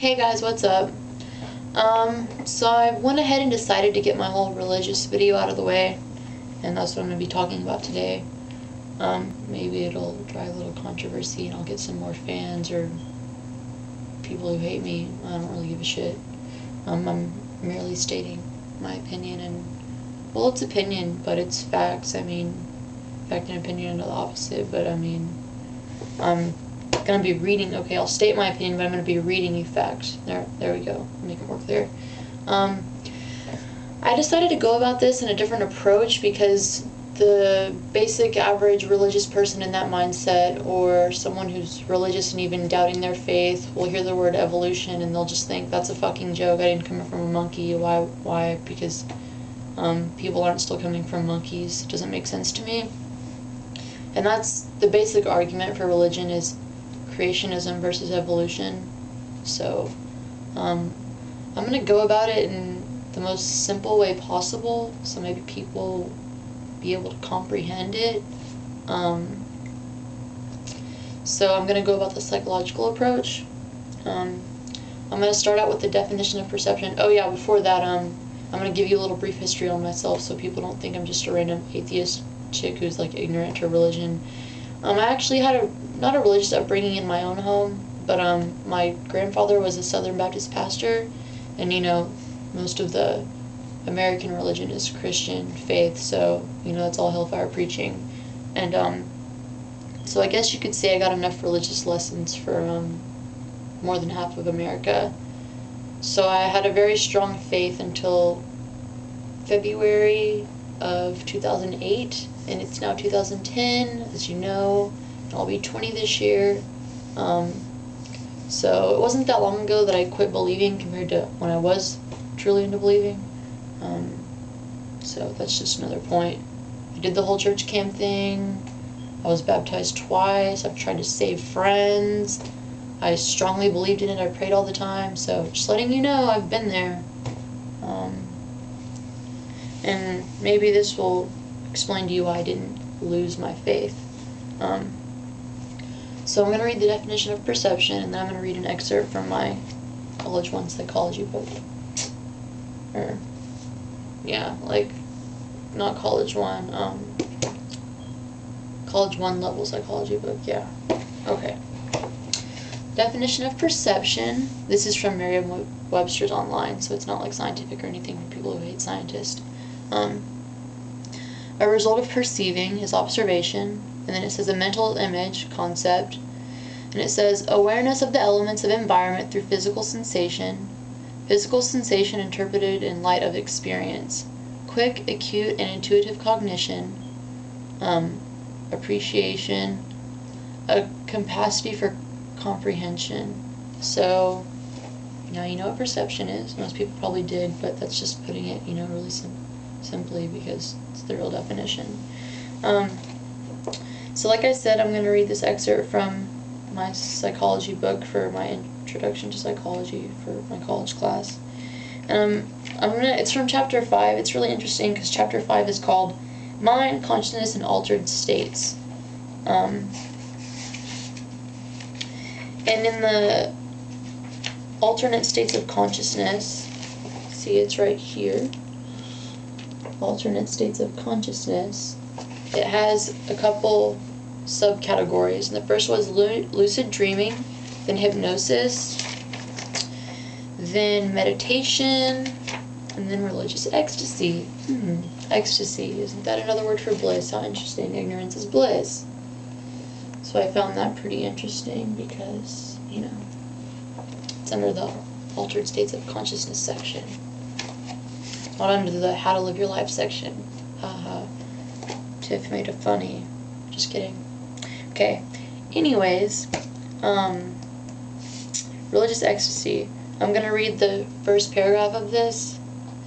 Hey guys, what's up? So I went ahead and decided to get my whole religious video out of the way, and that's what I'm going to be talking about today. Maybe it'll drive a little controversy and I'll get some more fans or people who hate me. I don't really give a shit. I'm merely stating my opinion, and, well, it's opinion, but it's facts. I mean, fact and opinion are the opposite, but I mean, I'm gonna be reading, okay, I'll state my opinion, but I'm gonna be reading you facts. There we go. Make it work there. I decided to go about this in a different approach because the basic average religious person in that mindset, or someone who's religious and even doubting their faith, will hear the word evolution and they'll just think that's a fucking joke. I didn't come from a monkey. Why? Because people aren't still coming from monkeys. It doesn't make sense to me. And that's the basic argument for religion, is creationism versus evolution. So I'm going to go about it in the most simple way possible, so maybe people be able to comprehend it. So I'm going to go about the psychological approach. I'm going to start out with the definition of perception. Oh yeah, before that, I'm going to give you a little brief history on myself so people don't think I'm just a random atheist chick who's like ignorant to religion. I actually had not a religious upbringing in my own home, but my grandfather was a Southern Baptist pastor, and you know, most of the American religion is Christian faith, so you know, that's all hellfire preaching. And so I guess you could say I got enough religious lessons for more than half of America. So I had a very strong faith until February of 2008, and it's now 2010, as you know, and I'll be 20 this year. So it wasn't that long ago that I quit believing compared to when I was truly into believing. So that's just another point. I did the whole church camp thing. I was baptized twice. I've tried to save friends. I strongly believed in it. I prayed all the time. So just letting you know, I've been there. And maybe this will explain to you why I didn't lose my faith. So I'm going to read the definition of perception, and then I'm going to read an excerpt from my College 1 psychology book. Or, yeah, like, not College 1, College 1 level psychology book, yeah. Okay. Definition of perception. This is from Merriam-Webster's online, so it's not like scientific or anything for people who hate scientists. A result of perceiving is observation, and then it says a mental image, concept, and it says awareness of the elements of environment through physical sensation interpreted in light of experience, quick, acute, and intuitive cognition, appreciation, a capacity for comprehension. So now you know what perception is. Most people probably did, but that's just putting it, you know, really simply because it's the real definition. So like I said, I'm going to read this excerpt from my psychology book for my introduction to psychology for my college class. It's from chapter 5. It's really interesting because chapter 5 is called Mind, Consciousness, and Altered States. And in the alternate states of consciousness, see, it's right here, alternate states of consciousness, it has a couple subcategories. And the first was lucid dreaming, then hypnosis, then meditation, and then religious ecstasy. Ecstasy, isn't that another word for bliss? How interesting. Ignorance is bliss. So I found that pretty interesting because, you know, it's under the altered states of consciousness section, not under the how to live your life section. Haha. Tiff made it funny. Just kidding. Okay. Anyways, religious ecstasy. I'm going to read the first paragraph of this,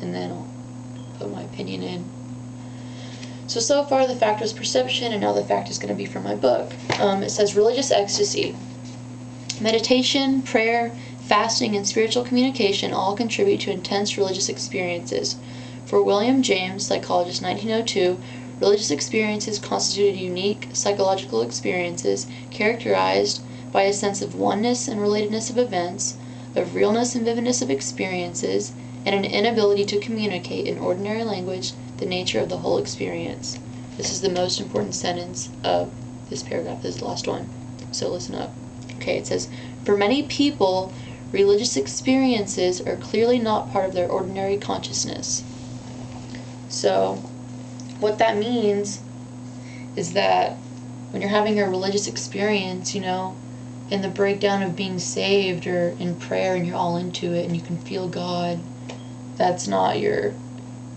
and then I'll put my opinion in. So far the fact was perception, and now the fact is going to be from my book. It says religious ecstasy. Meditation, prayer, fasting, and spiritual communication all contribute to intense religious experiences. For William James, psychologist, 1902, religious experiences constituted unique psychological experiences characterized by a sense of oneness and relatedness of events, of realness and vividness of experiences, and an inability to communicate in ordinary language the nature of the whole experience. This is the most important sentence of this paragraph. This is the last one. So listen up. Okay, it says, for many people, religious experiences are clearly not part of their ordinary consciousness. So what that means is that when you're having a religious experience, in the breakdown of being saved or in prayer and you're all into it and you can feel God, that's not your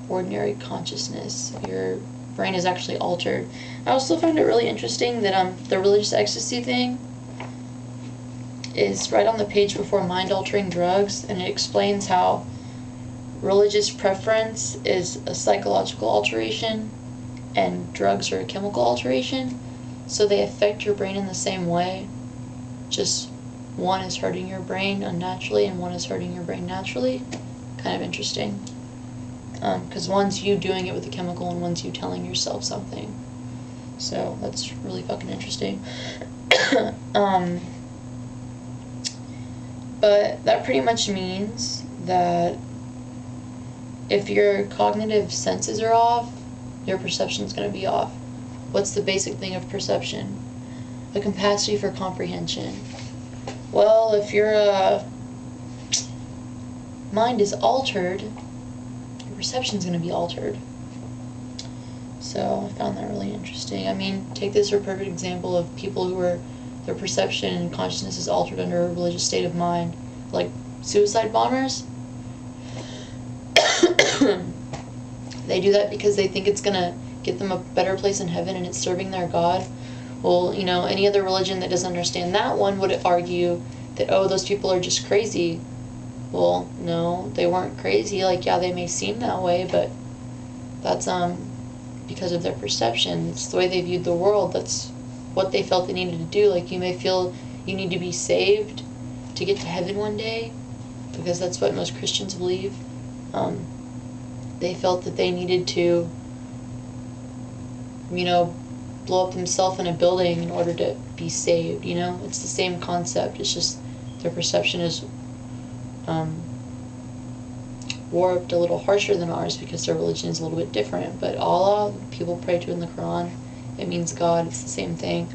ordinary consciousness. Your brain is actually altered. I also find it really interesting that the religious ecstasy thing is right on the page before mind-altering drugs, and it explains how religious preference is a psychological alteration and drugs are a chemical alteration, so they affect your brain in the same way, just one is hurting your brain unnaturally and one is hurting your brain naturally. Kind of interesting, because one's you doing it with a chemical and one's you telling yourself something, so that's really fucking interesting. But that pretty much means that if your cognitive senses are off, your perception is going to be off. What's the basic thing of perception? A capacity for comprehension. Well, if your mind is altered, your perception is going to be altered. So I found that really interesting. I mean, take this for a perfect example of people who are, their perception and consciousness is altered under a religious state of mind, like suicide bombers. They do that because they think it's going to get them a better place in heaven and it's serving their God. Well, any other religion that doesn't understand that one would argue that, oh, those people are just crazy. Well, no, they weren't crazy. Like, yeah, they may seem that way, but that's because of their perception. It's the way they viewed the world. That's what they felt they needed to do. Like, you may feel you need to be saved to get to heaven one day, because that's what most Christians believe. They felt that they needed to, blow up themselves in a building in order to be saved. It's the same concept. It's just their perception is warped a little harsher than ours because their religion is a little bit different. But Allah, people pray to in the Quran, it means God. It's the same thing.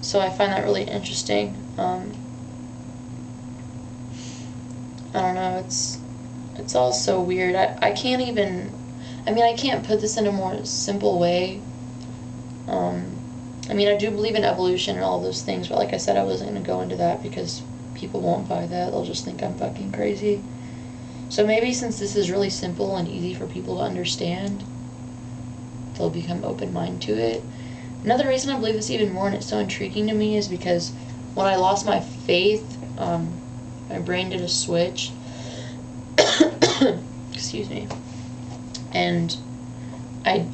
So I find that really interesting. I don't know, it's all so weird. I can't even, I can't put this in a more simple way. I do believe in evolution and all those things, but like I said, I wasn't going to go into that because people won't buy that. They'll just think I'm fucking crazy. So maybe since this is really simple and easy for people to understand, they'll become open-minded to it. Another reason I believe this even more and it's so intriguing to me is because when I lost my faith, my brain did a switch. Excuse me. And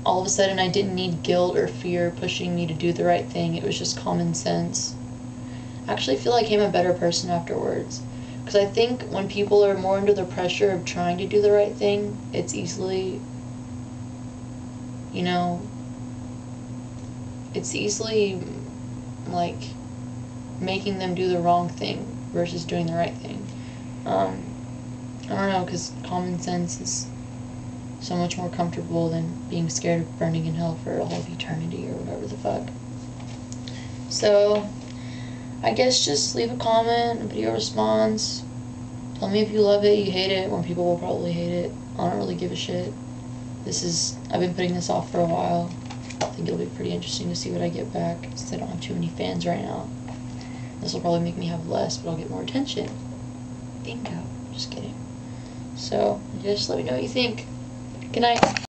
all of a sudden I didn't need guilt or fear pushing me to do the right thing. It was just common sense. I actually feel like I became a better person afterwards. Because I think when people are more under the pressure of trying to do the right thing, it's easily, like making them do the wrong thing versus doing the right thing. I don't know, because common sense is so much more comfortable than being scared of burning in hell for all of eternity or whatever the fuck. So, I guess just leave a comment, a video response. Tell me if you love it, you hate it. More people will probably hate it. I don't really give a shit. I've been putting this off for a while. I think it'll be pretty interesting to see what I get back, since I don't have too many fans right now. This will probably make me have less, but I'll get more attention. Bingo. Just kidding. So, just let me know what you think. Good night.